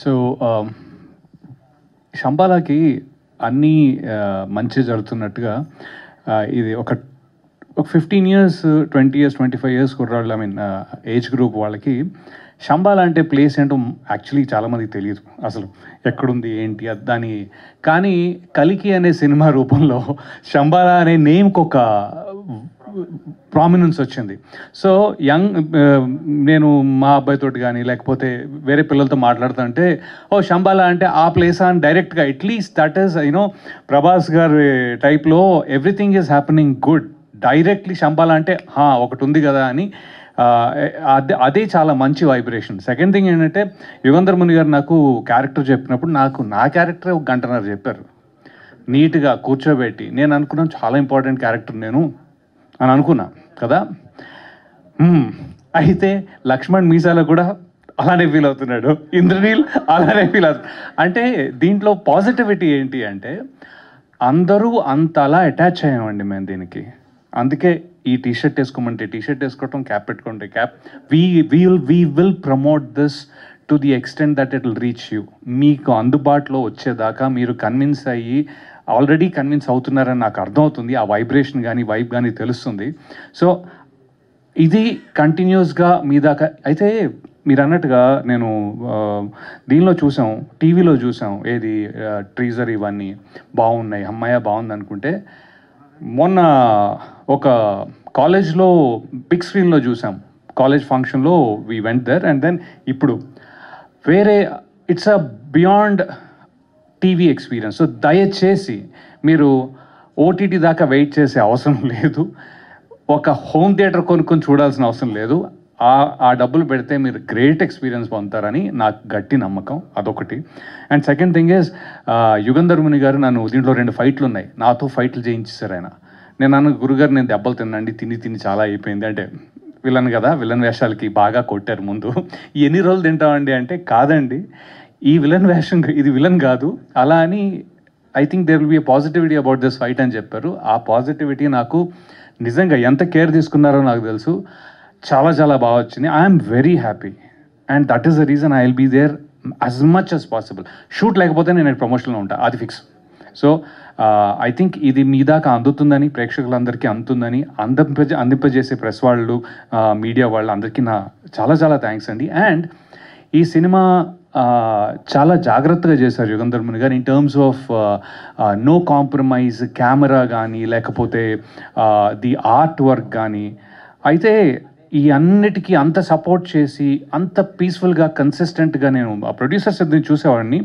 So శంబాలాకి అన్నీ మంచి జరుగుతున్నట్టుగా ఇది ఒక 15 years 20 years 25 years కుర్రాళ్ళు ఐ మీన్ ఏజ్ గ్రూప్ వాళ్ళకి శంబాలా అంటే ప్లేస్ ఏంటో యాక్చువల్లీ చాలామందికి తెలియదు అసలు ఎక్కడుంది ఏంటి దాని కానీ కలికి అనే సినిమా రూపంలో శంబాలా అనే నేమ్కి ఒక ప్రామినెన్స్ వచ్చింది. సో నేను మా అబ్బాయితో కానీ లేకపోతే వేరే పిల్లలతో మాట్లాడుతుంటే ఓ శంబాలా అంటే ఆ ప్లేస్ అని డైరెక్ట్గా at least that is you know Prabhas గారి టైప్లో everything is happening good directly Shambhala అంటే ఒకటి ఉంది కదా అని అదే చాలా మంచి వైబ్రేషన్. సెకండ్ థింగ్ ఏంటంటే యుగంధర్ ముని గారు నాకు క్యారెక్టర్ చెప్పినప్పుడు నా క్యారెక్టరే 1 గంటన్నర చెప్పారు నీట్గా కూర్చోబెట్టి. నేను అనుకున్నాను చాలా ఇంపార్టెంట్ క్యారెక్టర్ నేను అని అనుకున్నా కదా. అయితే లక్ష్మణ్ మీసాలో కూడా అలానే ఫీల్ అవుతున్నాడు, ఇంద్రనీల్ అలానే ఫీల్ అవుతున్నాడు. అంటే దీంట్లో పాజిటివిటీ ఏంటి అంటే అందరూ అంత అలా అటాచ్ అయ్యామండి మేము దీనికి. అందుకే ఈ టీషర్ట్ వేసుకోమంటే టీషర్ట్ వేసుకోవటం, క్యాప్ పెట్టుకుంటే cap. We will promote this to the extent that it will reach you. మీకు అందుబాటులో వచ్చేదాకా మీరు కన్విన్స్ అయ్యి ఆల్రెడీ కన్విన్స్ అవుతున్నారని నాకు అర్థమవుతుంది. ఆ వైబ్రేషన్ కానీ వైబ్ కానీ తెలుస్తుంది. సో ఇది కంటిన్యూస్గా మీ దాకా అయితే మీరు అన్నట్టుగా నేను దీనిలో చూసాం, టీవీలో చూసాం, ఏది ట్రీజర్ ఇవన్నీ బాగున్నాయి, అమ్మాయ బాగుంది అనుకుంటే మొన్న ఒక కాలేజ్లో బిగ్ స్క్రీన్లో చూసాం, కాలేజ్ ఫంక్షన్లో we went there. And then ఇప్పుడు వేరే it's a beyond TV experience. So దయచేసి మీరు ఓటీటీ దాకా వెయిట్ చేసే అవసరం లేదు, ఒక హోమ్ థియేటర్ కొనుక్కొని చూడాల్సిన అవసరం లేదు. ఆ డబ్బులు పెడితే మీరు గ్రేట్ ఎక్స్పీరియన్స్ పొందుతారని నాకు గట్టి నమ్మకం, అదొకటి. And second thing is Yugandhar Muni గారు నన్ను దీంట్లో 2 ఫైట్లు ఉన్నాయి, నాతో ఫైట్లు చేయించేశారు ఆయన. నేను అన్న గురుగారు నేను దెబ్బలు తినండి, తిని చాలా అయిపోయింది అంటే విలన్ కదా, విలన్ వేషాలకి బాగా కొట్టారు ముందు. ఎన్ని రోజులు తింటామండి అంటే కాదండి, ఈ విలన్ వేషం ఇది విలన్ కాదు అలా అని. I think there will be a positivity about this fight అని చెప్పారు. ఆ పాజిటివిటీ నాకు నిజంగా ఎంత కేర్ తీసుకున్నారో నాకు తెలుసు. చాలా బాగా వచ్చింది. I'm very happy and that is the reason I will be there as much as possible. Shoot లేకపోతే నేను ప్రమోషన్లో ఉంటాను, అది ఫిక్స్. సో ఐ థింక్ ఇది మీ దాకా అందుతుందని, ప్రేక్షకులందరికీ అందుతుందని, అందింపజేసే ప్రెస్ వాళ్ళు, మీడియా వాళ్ళు అందరికీ నా చాలా థ్యాంక్స్ అండి. అండ్ ఈ సినిమా చాలా జాగ్రత్తగా చేశారు యుగంధర్ ముని గారు in terms of no compromise, camera కానీ లేకపోతే ది ఆర్ట్ వర్క్ కానీ. అయితే ఈ అన్నిటికీ అంత సపోర్ట్ చేసి అంత పీస్ఫుల్గా కన్సిస్టెంట్గా నేను ఆ ప్రొడ్యూసర్స్ చూసేవాడిని.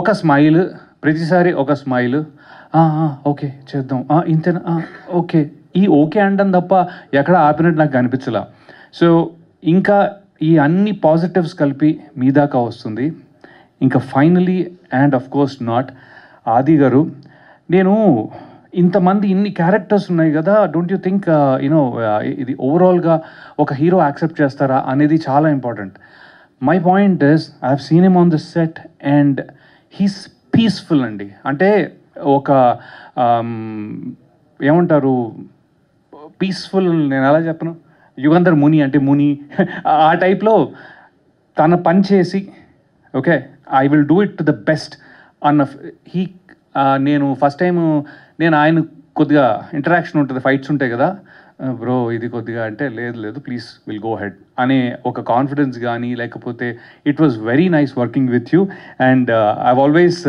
ఒక స్మైల్, ప్రతిసారి ఒక స్మైల్, ఓకే చేద్దాం, ఇంతేనా, ఓకే, ఈ ఓకే అండం తప్ప ఎక్కడ ఆపినట్టు నాకు అనిపించలా. సో ఇంకా ఈ అన్ని పాజిటివ్స్ కలిపి మీ దాకా వస్తుంది. ఇంకా finally and of course not ఆది గారు, నేను ఇంతమంది ఇన్ని క్యారెక్టర్స్ ఉన్నాయి కదా, డోంట్ యూ థింక్ యూనో ఇది ఓవరాల్గా ఒక హీరో యాక్సెప్ట్ చేస్తారా అనేది చాలా important. My point is I have seen him on this set and he's peaceful అండి. అంటే ఒక ఏమంటారు పీస్ఫుల్, నేను ఎలా చెప్పను, యుగంధర్ ముని అంటే ముని ఆ టైప్లో తన పని చేసి okay I will do it to the best అన్న నేను ఫస్ట్ టైం నేను ఆయన కొద్దిగా ఇంటరాక్షన్ ఉంటుంది, ఫైట్స్ ఉంటాయి కదా, బ్రో ఇది కొద్దిగా అంటే లేదు ప్లీజ్ విల్ గో హెడ్ అనే ఒక కాన్ఫిడెన్స్ కానీ లేకపోతే it was very nice working with you. And I always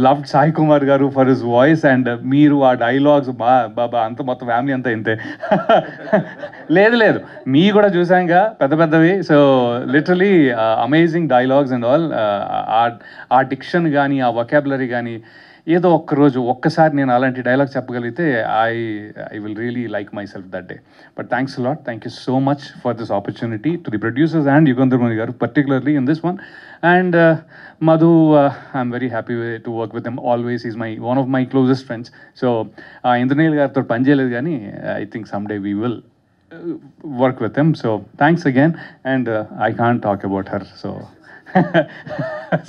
loved Sai Kumar గారు ఫర్ హిస్ వాయిస్. అండ్ మీరు ఆ డైలాగ్స్ బాబా అంత మొత్తం ఫ్యామిలీ అంతా ఇంతే. లేదు మీ కూడా చూసాంగా పెద్దవి. So literally amazing dialogues and all. ఆ డిక్షన్ కానీ ఆ వొకాబులరీ కానీ ఏదో ఒక్కసారి నేను అలాంటి డైలాగ్ చెప్పగలిగితే I will really like my self that day. But thanks a lot, thank you so much for this opportunity to the producers and Yugandhar Muni గారు particularly in this one. And Madhu, I'm very happy to work with him always. He's one of my closest friends. So Indraneel గారితో పని చేయలేదు కానీ I think someday we will work with him. So thanks again, and I can't talk about her, so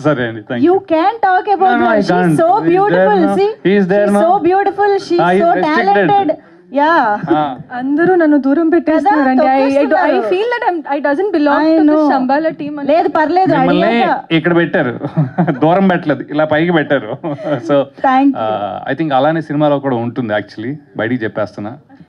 sorry Andy, thank you. You can talk about her. She's so beautiful. See, he's there she's now. so beautiful. She's so talented. Yeah అందరూ నన్ను దూరం పెట్టేస్తున్నారండి. I feel that I doesn't belong to this Shambala team. లేదు పర్లేదు, మిమ్మల్ని ఇక్కడ పెట్టారు, దూరం పెట్టలేదు, ఇలా పైకి పెట్టారు. సో ఐ థింక్ అలానే సినిమాలో కూడా ఉంటుంది యాక్చువల్లీ, బయటికి చెప్పేస్తున్నా.